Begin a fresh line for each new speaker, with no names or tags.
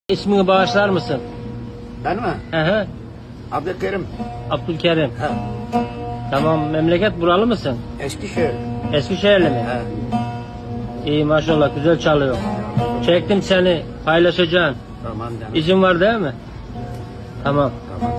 İsmini bağışlar mısın?
Ben mi?
Hı hı.
Abdülkerim.
Abdülkerim.
He.
Tamam, memleket buralı mısın?
Eskişehir.
Eskişehirli mi?
He.
İyi maşallah, güzel çalıyor. Çektim seni, paylaşacaksın.
Tamam canım.
İzin var değil mi? Tamam.
Tamam.